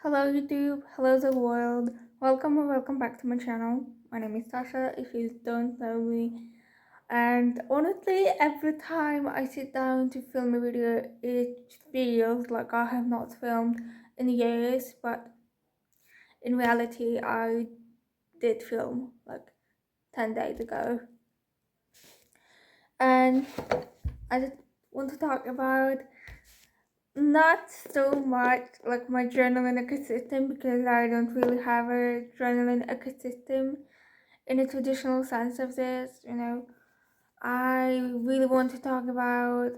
Hello YouTube, hello the world, welcome or welcome back to my channel. My name is Sasha if you don't know me, and honestly every time I sit down to film a video it feels like I have not filmed in years, but in reality I did film like 10 days ago. And I just want to talk about not so much like my journaling ecosystem, because I don't really have a journaling ecosystem in a traditional sense of this. I really want to talk about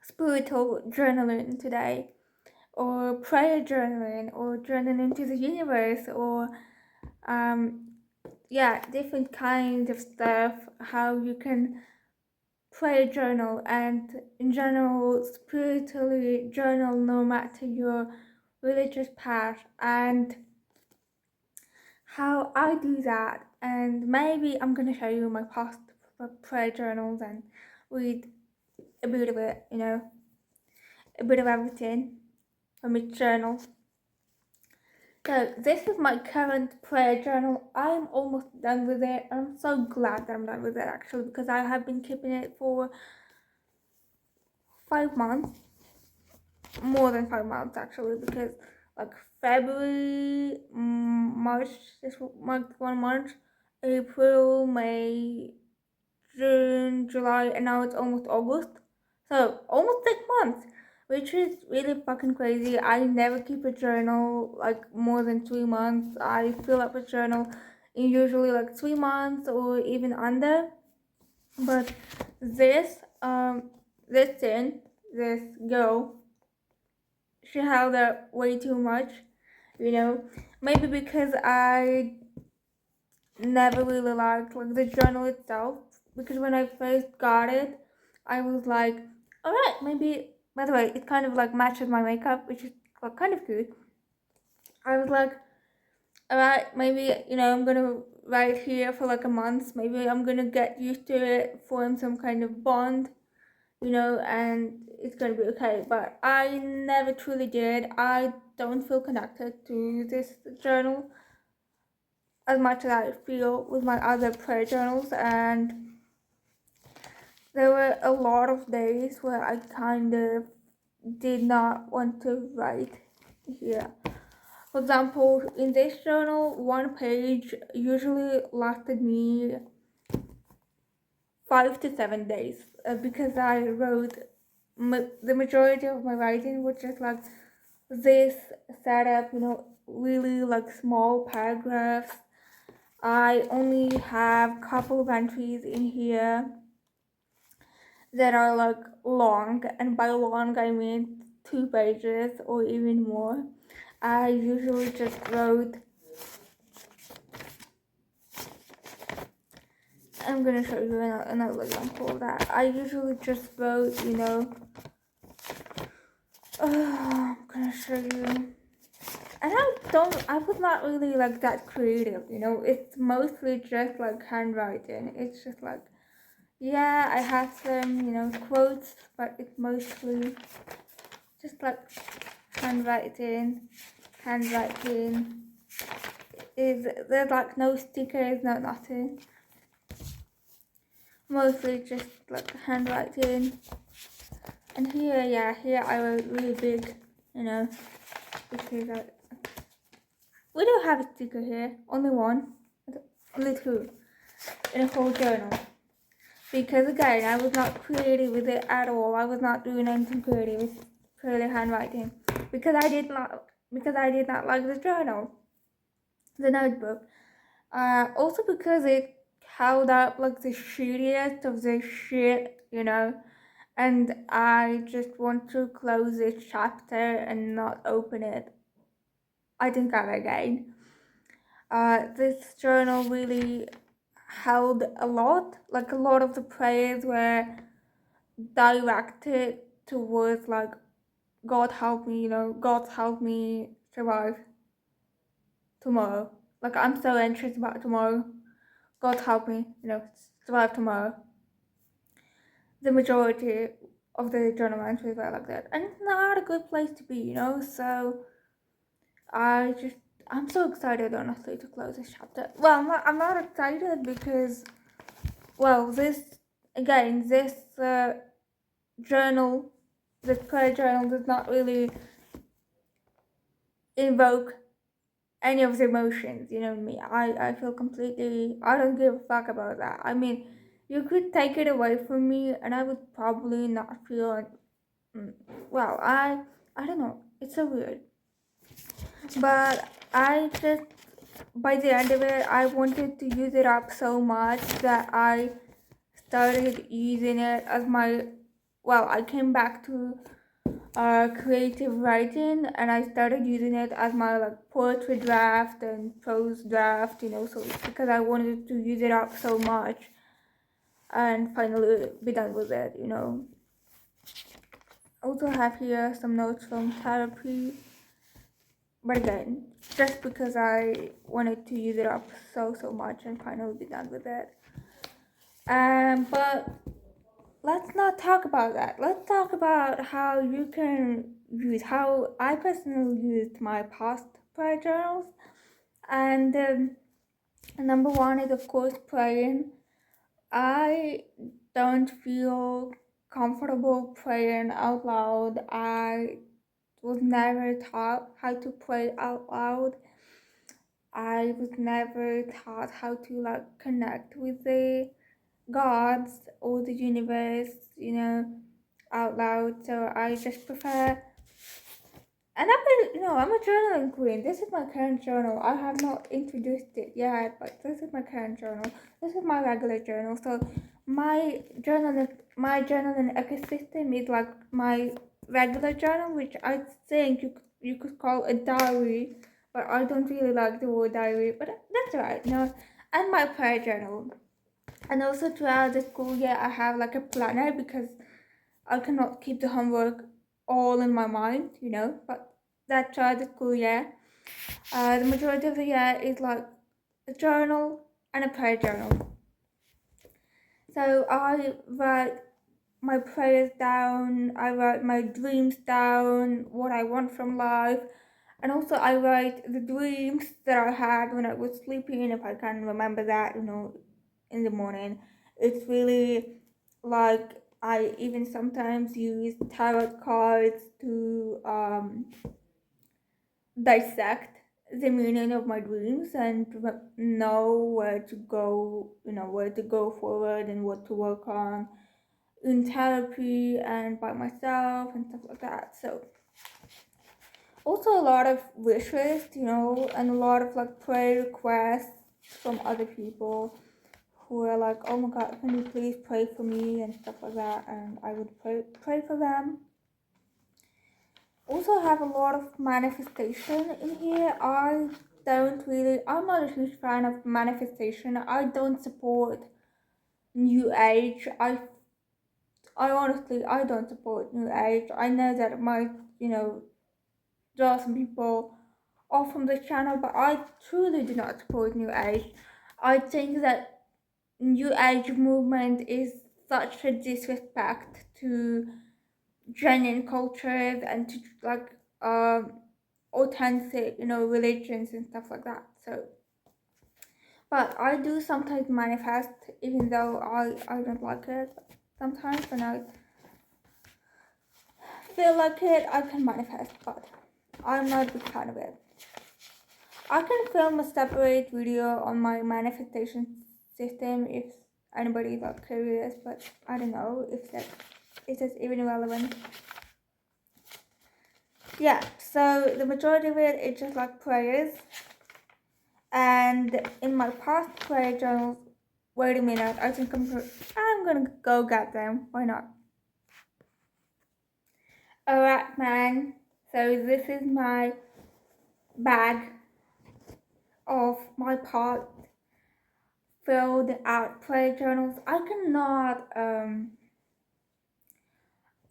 spiritual journaling today, or prayer journaling, or journaling to the universe, or different kinds of stuff, how you can prayer journal and in general spiritually journal no matter your religious path, and how I do that. And maybe I'm gonna show you my past prayer journals and read a bit of it, a bit of everything from each journal. So this is my current prayer journal. I'm almost done with it. I'm so glad that I'm done with it actually, because I have been keeping it for 5 months, more than 5 months actually, because like February, March, this month, 1 month, April, May, June, July, and now it's almost August. So almost 6 months, which is really fucking crazy. I never keep a journal like more than 3 months. I fill up a journal in usually like 3 months or even under. But this thing, this girl, she held up way too much, you know. Maybe because I never really liked like the journal itself, because when I first got it, I was like, alright, maybe, by the way, it kind of like matches my makeup, which is like kind of good. I was like, alright, maybe, I'm gonna write here for like a month, maybe I'm gonna get used to it, form some kind of bond, and it's gonna be okay. But I never truly did. I don't feel connected to this journal as much as I feel with my other prayer journals, and there were a lot of days where I kind of did not want to write here. For example, in this journal, one page usually lasted me 5 to 7 days, because I wrote the majority of my writing was just like this setup, really like small paragraphs. I only have a couple of entries in here that are like long, and by long I mean 2 pages or even more. I usually just wrote, I'm gonna show you another example of that. I usually just wrote, I'm gonna show you. And I was not really like that creative. It's mostly just like handwriting. It's just like, yeah, I have some, quotes, but it's mostly just like handwriting. There's like no stickers, no nothing. Mostly just like handwriting. And here I wrote really big, because we don't have a sticker here, only one, only two in a whole journal. Because again, I was not creative with it at all. I was not doing anything creative. It's purely handwriting. Because I did not like the journal, the notebook. Also because it held up like the shittiest of the shit, and I just want to close this chapter and not open it. I think ever again. This journal really held a lot. Like a lot of the prayers were directed towards like, God help me, God help me survive tomorrow. Like I'm so anxious about tomorrow. God help me, survive tomorrow. The majority of the journal entries were like that, and it's not a good place to be, So I'm so excited, honestly, to close this chapter. Well, I'm not excited because, well, this journal, this prayer journal does not really invoke any of the emotions, me. I feel completely, I don't give a fuck about that. I mean, you could take it away from me and I would probably not feel, mm, well, I don't know. It's so weird. But I just, by the end of it, I wanted to use it up so much that I started using it as my, well, I came back to creative writing and I started using it as my like poetry draft and prose draft, so because I wanted to use it up so much and finally be done with it, Also have here some notes from therapy, but again, just because I wanted to use it up so much and finally be done with it. But let's not talk about that. Let's talk about how you can use, how I personally used my past prayer journals. And number one is, of course, praying. I don't feel comfortable praying out loud. I was never taught how to pray out loud. I was never taught how to like connect with the gods or the universe, out loud. So I just prefer, and I'm a journaling queen. This is my current journal. I have not introduced it yet, but this is my current journal. This is my regular journal. So my journaling ecosystem is like my regular journal, which I think you could call a diary, but I don't really like the word diary. But that's right. And my prayer journal. And also throughout the school year, I have like a planner because I cannot keep the homework all in my mind, But that throughout the school year, the majority of the year is like a journal and a prayer journal. So I write my prayers down, I write my dreams down, what I want from life, and also I write the dreams that I had when I was sleeping, if I can remember that, in the morning. It's really like I even sometimes use tarot cards to dissect the meaning of my dreams and know where to go, where to go forward and what to work on in therapy and by myself and stuff like that. So also a lot of wish lists, and a lot of like prayer requests from other people who are like, oh my god, can you please pray for me and stuff like that, and I would pray for them. Also have a lot of manifestation in here. I'm not a huge fan of manifestation. I don't support new age. I honestly, I don't support new age. I know that it might, draw some people off from the channel, but I truly do not support new age. I think that new age movement is such a disrespect to genuine cultures and to like authentic, religions and stuff like that. So, but I do sometimes manifest, even though I don't like it. Sometimes when I feel like it, I can manifest, but I'm not a big fan of it. I can film a separate video on my manifestation system if anybody is curious, but I don't know if that's even relevant. Yeah, so the majority of it is just like prayers. And in my past prayer journals, wait a minute, I think I'm gonna go get them. Why not? Alright, man. So this is my bag of my part filled out prayer journals.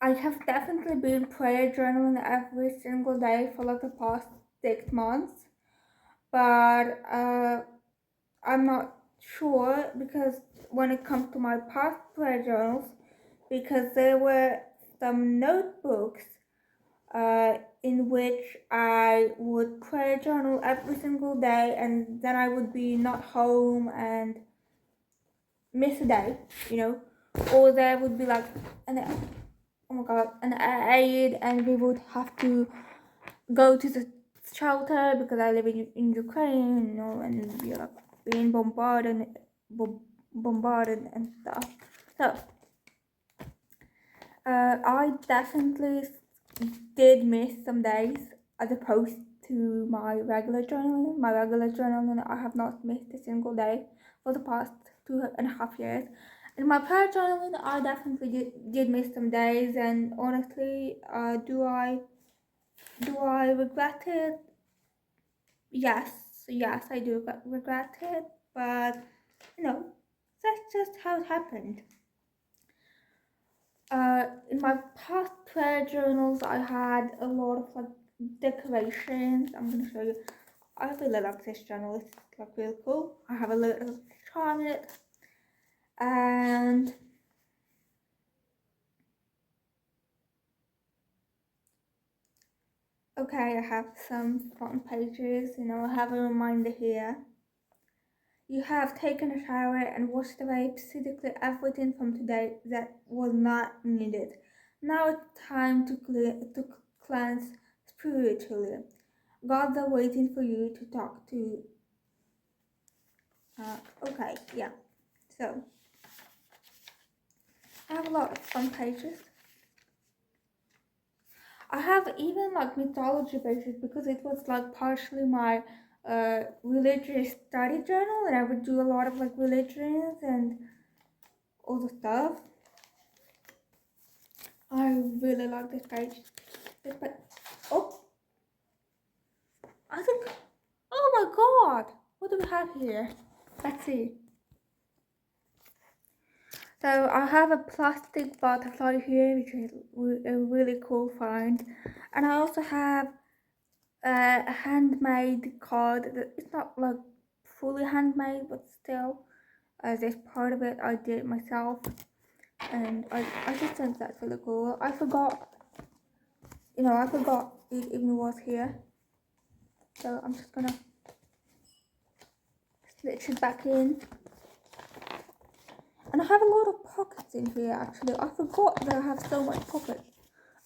I have definitely been prayer journaling every single day for like the past 6 months, but I'm not sure because when it comes to my past prayer journals, because they were some notebooks in which I would prayer journal every single day, and then I would be not home and miss a day, or there would be like an oh my god an aid, and we would have to go to the shelter because I live in Ukraine, and we're like being bombarded and stuff. So I definitely did miss some days as opposed to my regular journaling. My regular journaling, I have not missed a single day for the past 2.5 years. In my prayer journaling, I definitely did miss some days, and honestly, do I regret it? Yes, yes, I do regret it, but you know, that's just how it happened. In my past prayer journals, I had a lot of like decorations. I'm gonna show you. I really like this journal. It's like really cool. I have a little charm in it, and okay, I have some front pages. I have a reminder here. You have taken a shower and washed away basically everything from today that was not needed. Now it's time to cleanse spiritually. Gods are waiting for you to talk to. Okay, yeah. So I have a lot of fun pages. I have even like mythology pages because it was like partially my religious study journal, and I would do a lot of like religions and all the stuff. I really like this page. Oh, I think. Oh my god! What do we have here? Let's see. So I have a plastic butterfly here, which is a really cool find, and I also have a handmade card. It's not like fully handmade, but still, as this part of it, I did myself, and I just think that's really cool. I forgot it even was here, so I'm just gonna stitch it back in. And I have a lot of pockets in here actually. I forgot that I have so much pockets.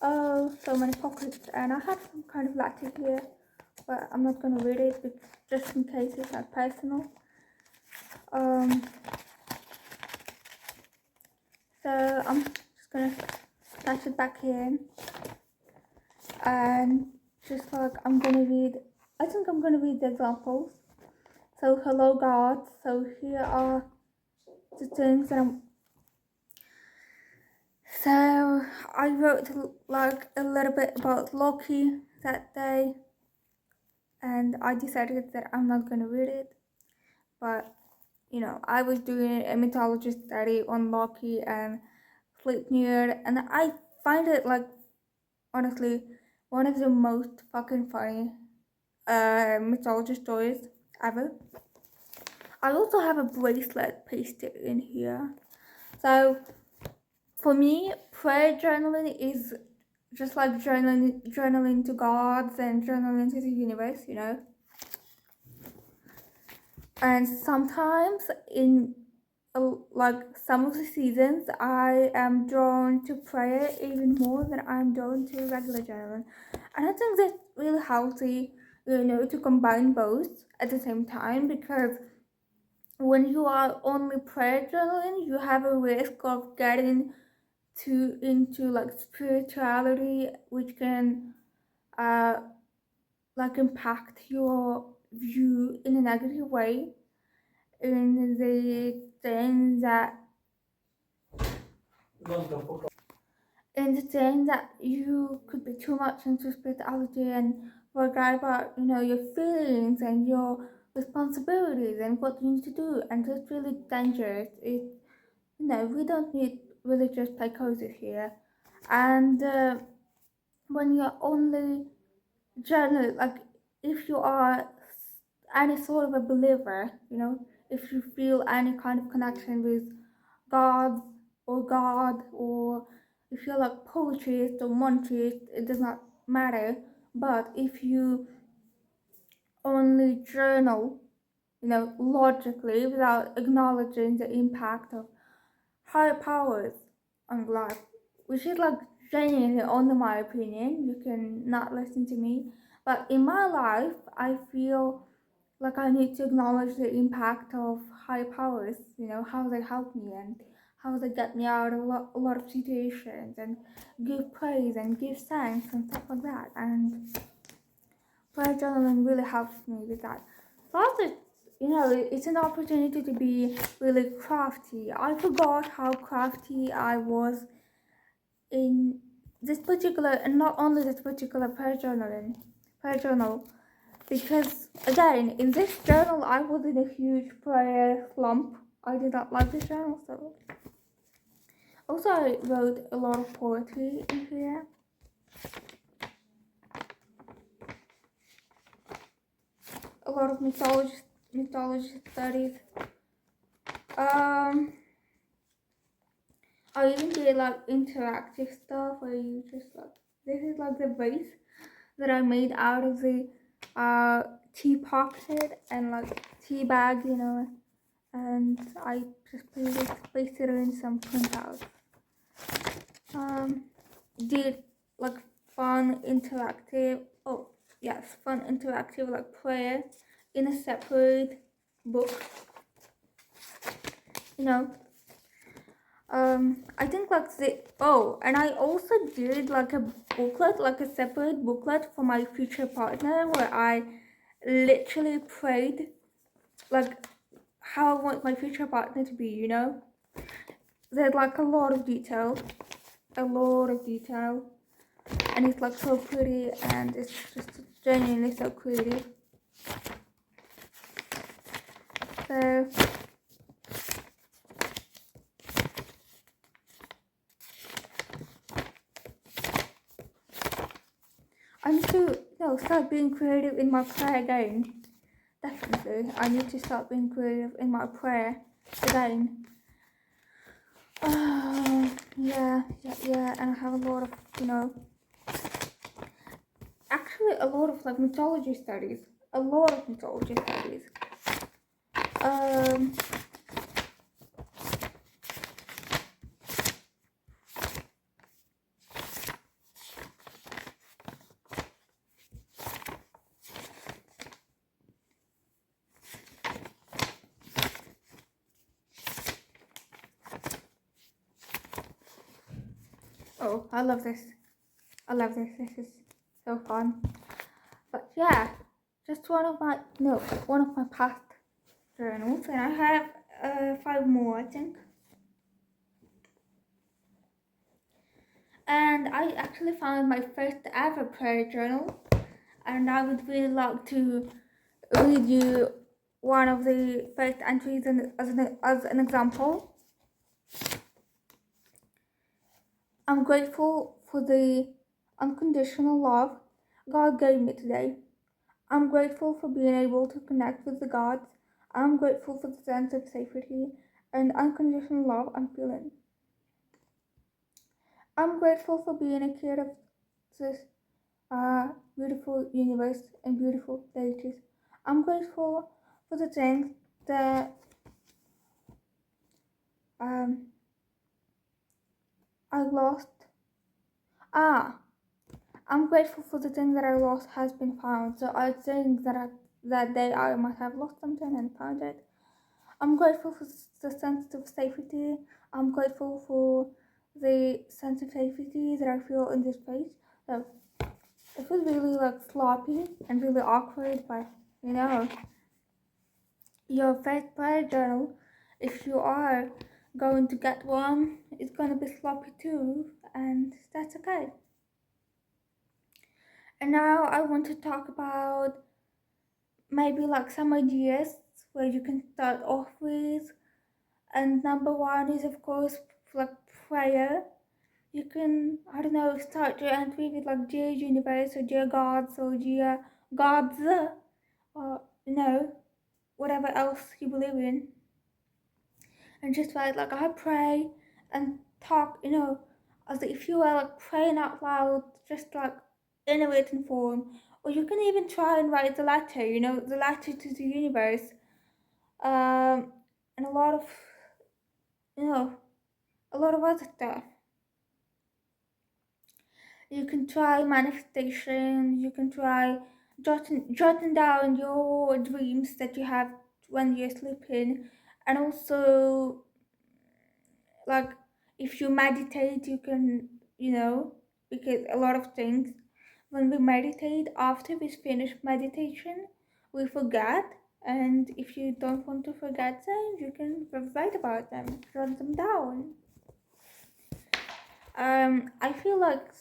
Oh, so many pockets. And I have some kind of letter here, but I'm not gonna read it just in case it's not personal. So I'm just gonna attach it back in, and just like I think I'm gonna read the examples. So hello God. So here are the things that So I wrote like a little bit about Loki that day, and I decided that I'm not gonna read it, but I was doing a mythology study on Loki and Sleipnir, and I find it like honestly one of the most fucking funny mythology stories ever. I also have a bracelet pasted in here. So for me, prayer journaling is just like journaling to gods and journaling to the universe, And sometimes in like some of the seasons, I am drawn to prayer even more than I'm drawn to regular journaling, and I think that's really healthy, to combine both at the same time, because when you are only prayer journaling, you have a risk of getting into like spirituality, which can like impact your view in a negative way, in the thing that you could be too much into spirituality and forget about your feelings and your responsibilities and what you need to do, and it's really dangerous. We don't need religious psychosis here. And when you're only journal, like if you are any sort of a believer, if you feel any kind of connection with God or if you're like poetryist or monetryist, it does not matter. But if you only journal, logically without acknowledging the impact of higher powers on life, which is like genuinely only my opinion. You can not listen to me, but in my life, I feel like I need to acknowledge the impact of higher powers. How they help me and how they get me out of a lot of situations and give praise and give thanks and stuff like that. And prayer journaling really helps me with that. Plus, it's an opportunity to be really crafty. I forgot how crafty I was in this particular, and not only this particular prayer journal, because again, in this journal, I was in a huge prayer slump. I did not like this journal, so also I wrote a lot of poetry in here. A lot of mythology studies. I even did like interactive stuff where you just like, this is like the base that I made out of the tea pocket and like tea bag, and I just placed it in some printouts. Did like fun interactive like prayer in a separate book, I think like and I also did like a booklet, like a separate booklet for my future partner, where I literally prayed like how I want my future partner to be, There's like a lot of detail, and it's like so pretty, and it's just genuinely so creative. So I need to start being creative in my prayer again. Definitely, I need to start being creative in my prayer again. Yeah, and I have a lot of, actually a lot of like mythology studies. Oh, I love this. This is so fun. But yeah, just one of my past journals, and I have 5 more, I think. And I actually found my first ever prayer journal, and I would really like to read you one of the first entries as an example. I'm grateful for the unconditional love God gave me today. I'm grateful for being able to connect with the gods. I'm grateful for the sense of safety and unconditional love I'm feeling. I'm grateful for being a kid of this beautiful universe and beautiful deities. I'm grateful for the things that I lost. I'm grateful for the thing that I lost has been found. So I think that day I might have lost something and found it. I'm grateful for the sense of safety. I'm grateful for the sense of safety that I feel in this place. So it feels really like sloppy and really awkward, but your first prayer journal, if you are going to get one, it's gonna be sloppy too, and that's okay. And now I want to talk about maybe like some ideas where you can start off with. And number one is, of course, like prayer. You can, I don't know, start your entry with like Dear Universe or Dear Gods or Dear Gods, or whatever else you believe in. And just write like I pray and talk, as if you are like praying out loud, just like in a written form, or you can even try and write the letter, the letter to the universe, and you know, a lot of other stuff. You can try manifestation, you can try jotting down your dreams that you have when you're sleeping, and also like if you meditate you can, because a lot of things when we meditate, after we finish meditation we forget, and if you don't want to forget them you can write about them, jot them down. I feel like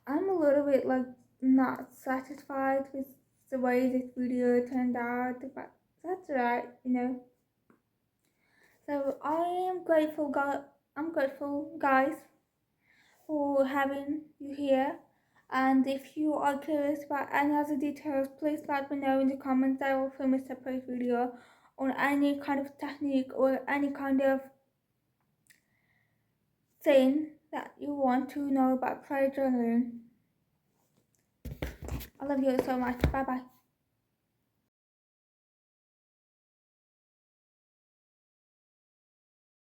I'm a little bit like not satisfied with the way this video turned out, but that's right, so I'm grateful guys for having you here. And if you are curious about any other details, please let me know in the comments. I will film a separate video on any kind of technique or any kind of thing that you want to know about prayer journaling. I love you so much. Bye bye.